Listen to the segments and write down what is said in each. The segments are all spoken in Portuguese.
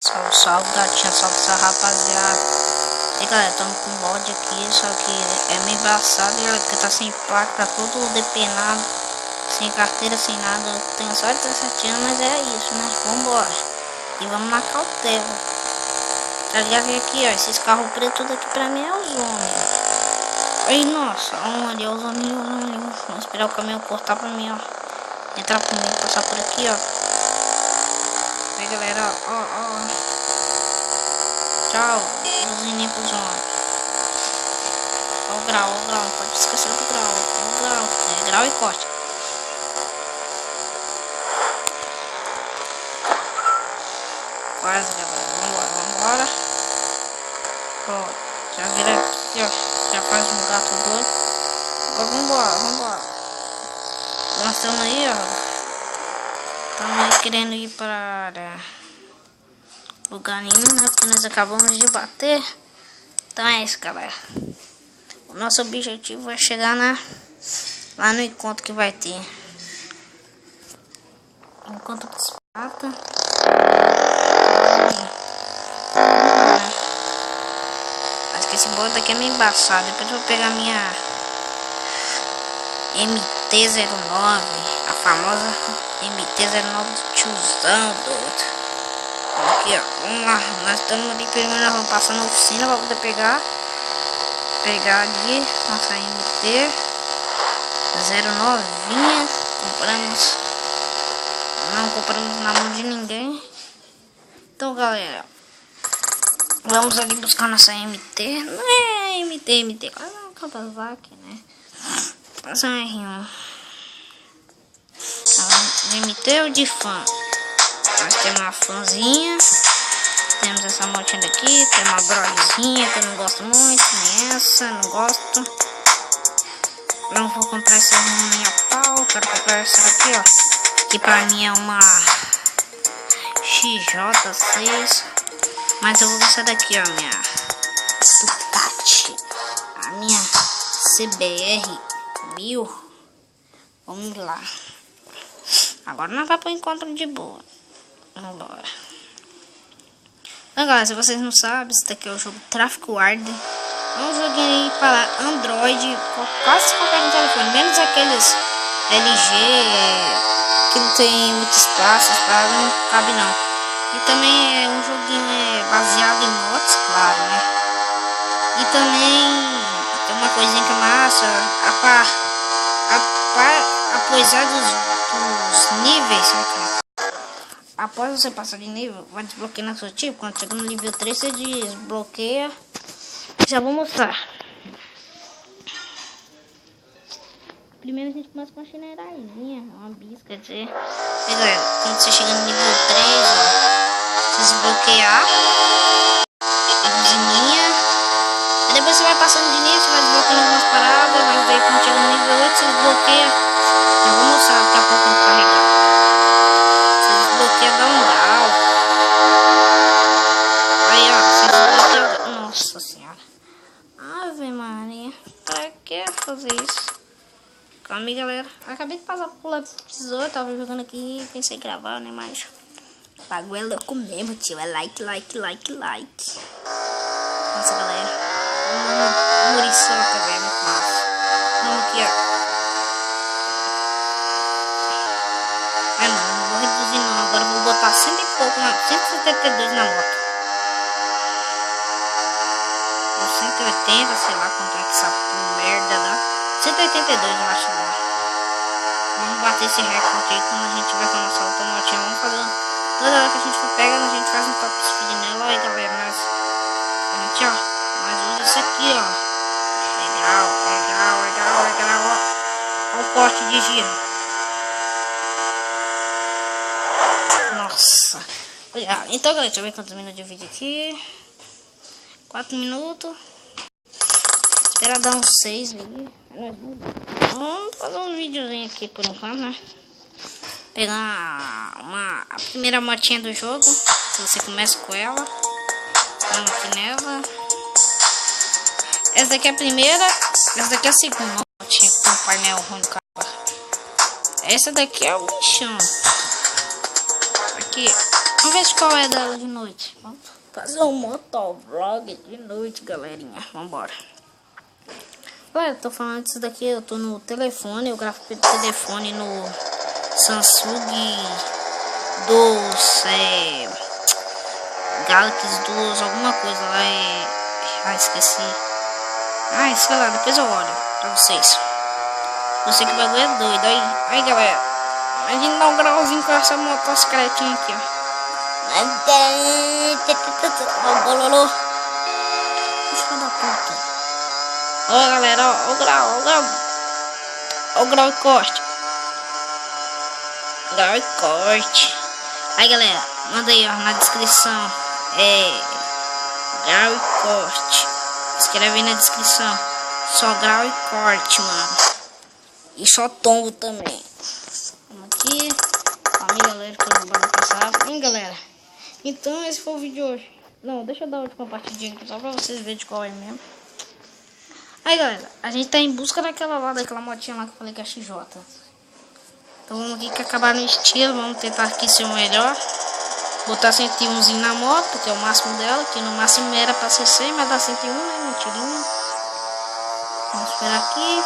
Salve, salve, gatinha, salve, rapaziada. E galera, estamos com mod aqui, só que é meio embaçado, galera, porque tá sem placa, tá todo depenado, sem carteira, sem nada. Eu tenho só 17 anos, mas é isso, né? Vambora. E vamos na cautela. Tá ligado que aqui, ó, esses carros pretos tudo aqui pra mim é os homens. Aí, nossa, onde é os homens? Vamos esperar o caminhão cortar pra mim, ó. Entrar comigo, passar por aqui, ó. Aí galera, ó. Tchau, buzininha pros homens. Ó o grau, não pode esquecer do grau. Ó o grau, é grau e corte. Quase galera, vambora. Ó, já vira aqui, ó. Já faz um gato doido. Ó, vambora. Nós estamos aí, ó. Estamos querendo ir para lugar nenhum, né? Porque nós acabamos de bater. Então é isso, galera. O nosso objetivo é chegar lá no encontro que vai ter. Encontro dos pata. Acho que esse bode daqui é meio embaçado. Depois eu vou pegar minha MT-09. A famosa MT-09 do tiozão doido. Aqui, ó, vamos lá, nós estamos ali, primeiro nós vamos passar na oficina para poder pegar ali nossa MT 09, não compramos na mão de ninguém. Então galera, vamos ali buscar nossa MT, não é MT, não, Kawasaki, né, essa é R1, MT ou de fã. Nós temos uma fãzinha, temos essa motinha daqui, tem uma broizinha que eu não gosto muito, nem essa, não gosto. Não vou comprar essa nem a pau, quero comprar essa daqui, ó, que pra mim é uma XJ6, mas eu vou ver essa daqui, ó, minha Ducati, a minha CBR 1000, vamos lá. Agora não vai pro encontro de boa. Vambora. Então galera, se vocês não sabem, esse daqui é o jogo Tráfico Hard. É um joguinho aí para Android, quase qualquer telefone, menos aqueles LG que não tem muito espaço, não cabe não. E também é um joguinho baseado em mods, claro, né? E também tem uma coisinha que é massa, apesar dos níveis, né? Após você passar de nível, vai desbloquear seu tipo. Quando chegar no nível 3, você desbloqueia. Já vou mostrar. Primeiro a gente começa com uma chinelazinha, uma bisca, quer dizer. Aí, galera, quando você chega no nível 3, ó, você desbloquear a buzininha. Aí depois você vai passando de nível, você vai desbloqueando algumas paradas. Mas daí quando chega no nível 8, você desbloqueia. Eu vou mostrar daqui a pouco no carregar. Desbloqueia dá um grau. Aí ó, você desbloqueia. Nossa senhora. Ave Maria. Pra que fazer isso? Calma aí, galera. Acabei de passar por episódio. Tava jogando aqui e pensei em gravar, né? Mas o bagulho é louco mesmo, tio. É like. Nossa, galera. Muriçoca, velho. Nossa. Vamos aqui, ó. Não vou reduzir não, agora vou botar 100 e pouco, 172 na moto. Ou 180, sei lá quanto é que essa merda dá. 182 eu acho lá. Vamos bater esse recorde aí quando a gente tiver com a nossa outra motinha. Vamos fazer toda hora que a gente for pegando, a gente faz um top speed nela. Aí galera, mas usa isso aqui, ó. Legal, ó. Olha o corte de giro. Nossa. Então galera, deixa eu ver quantos minutos de vídeo aqui. 4 minutos. Esperar dar uns 6 aí. Vamos fazer um videozinho aqui por enquanto, né? Pegar a primeira motinha do jogo. Você começa com ela. Vamos aqui nela. Essa daqui é a primeira. Essa daqui é a segunda motinha com um painel ruim no carro. Essa daqui é o bichão. Aqui. Vamos ver qual é dela de noite. Vamos fazer um motovlog de noite, galerinha. Vambora. Galera, tô falando disso daqui. Eu tô no telefone. Eu gravo pelo telefone no Samsung dos Galaxy 2, alguma coisa lá. Esqueci. Sei lá, depois eu olho pra vocês. Eu sei que o bagulho é doido. Aí galera, imagina dar um grauzinho com essa motocicletinha aqui, ó. Ó o bololô. Filho da puta. Ó galera, ó o grau. Ó o grau e corte. Grau e corte. Aí galera, manda aí ó, na descrição. Grau e corte. Escreve aí na descrição. Só grau e corte, mano. E só tombo também. Vamos aqui. Calma aí, galera, que eu vou passar. Hein, galera? Então, esse foi o vídeo de hoje. Não, deixa eu dar outra compartilhadinha aqui só pra vocês verem de qual é mesmo. Aí, galera, a gente tá em busca daquela motinha lá que eu falei que é XJ. Então, vamos aqui que acabar no estilo. Vamos tentar aqui ser o melhor. Botar 101zinho na moto, que é o máximo dela. Que no máximo era pra ser 100, mas dá 101, né? Mentirinha. Vamos esperar aqui.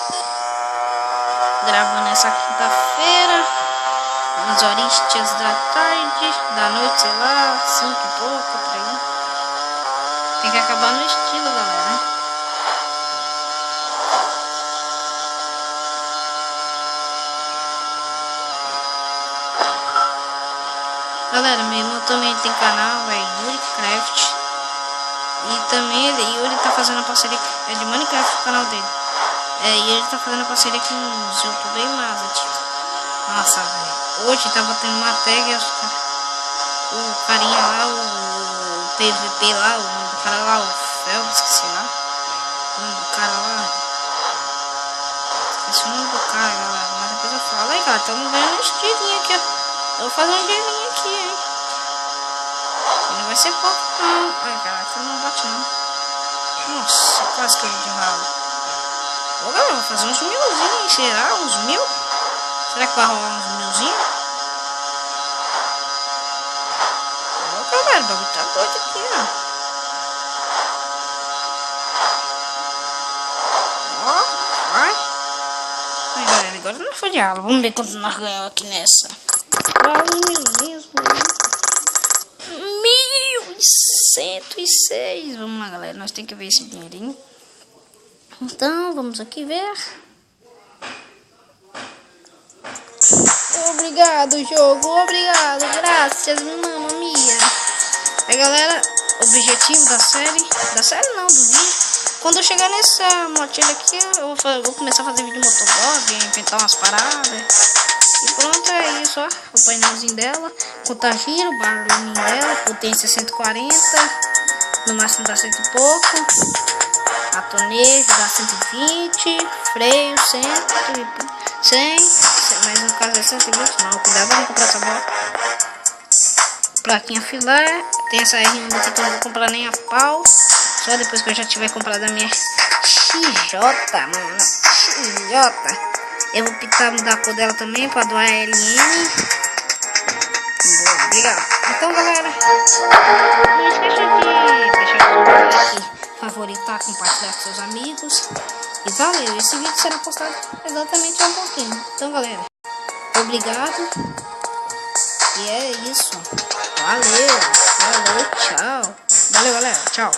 Gravando essa quinta-feira. Umas horinhas da tarde, da noite, sei lá, 5 e pouco, por aí. Tem que acabar no estilo, galera. Galera, meu irmão também tem canal, é Yuri Craft. E também Yuri tá fazendo a parceria, é de Minecraft o canal dele. E ele tá fazendo a parceria com uns YouTube bem massa, tipo. Nossa, velho. Hoje tava tendo uma tag, o carinha lá, o PVP lá, o nome do cara lá, o Felps, esqueci lá. O nome do cara lá. Esqueci o nome do cara, galera. Mas depois eu falo. Aí, cara, estamos ganhando esse dinheirinho aqui, ó. Eu vou fazer um dinheirinho aqui, hein. E não vai ser pouco, não. Ai, caraca, não bate, não. Nossa, quase que eu de ralo. Ô, galera, vou fazer uns milzinhos, será? Uns 1000? Será que vai rolar uns milzinhos? Ô, galera, o bagulho tá doido aqui, ó. Ó, vai. Aí, galera, agora não foi de aula. Vamos ver quanto nós ganhamos aqui nessa. Uns milzinhos, 1106. Vamos lá, galera, nós temos que ver esse dinheirinho. Então, vamos aqui ver. Obrigado, jogo. Obrigado. Graças, mamma mia. Aí, galera, objetivo da série. Da série não, do vídeo. Quando eu chegar nessa motilha aqui, eu vou começar a fazer vídeo de motovlog, inventar umas paradas. E pronto, é isso, ó. O painelzinho dela. Contar giro, o barulhinho dela. Potência 140. No máximo dá 100 e pouco. A tonagem dá 120, freio 100, mas no caso é 120, não, cuidado, vamos comprar essa bola. Plaquinha filé, tem essa R1 daqui que eu não vou comprar nem a pau, só depois que eu já tiver comprado a minha XJ, mano, XJ. Eu vou pintar, mudar a cor dela também para doar LN. Boa, obrigado. Então, galera, não esqueça de deixar o like, favoritar, compartilhar com seus amigos. E valeu, esse vídeo será postado exatamente há um pouquinho. Então, galera, obrigado. E é isso. Valeu, tchau. Valeu, galera, tchau.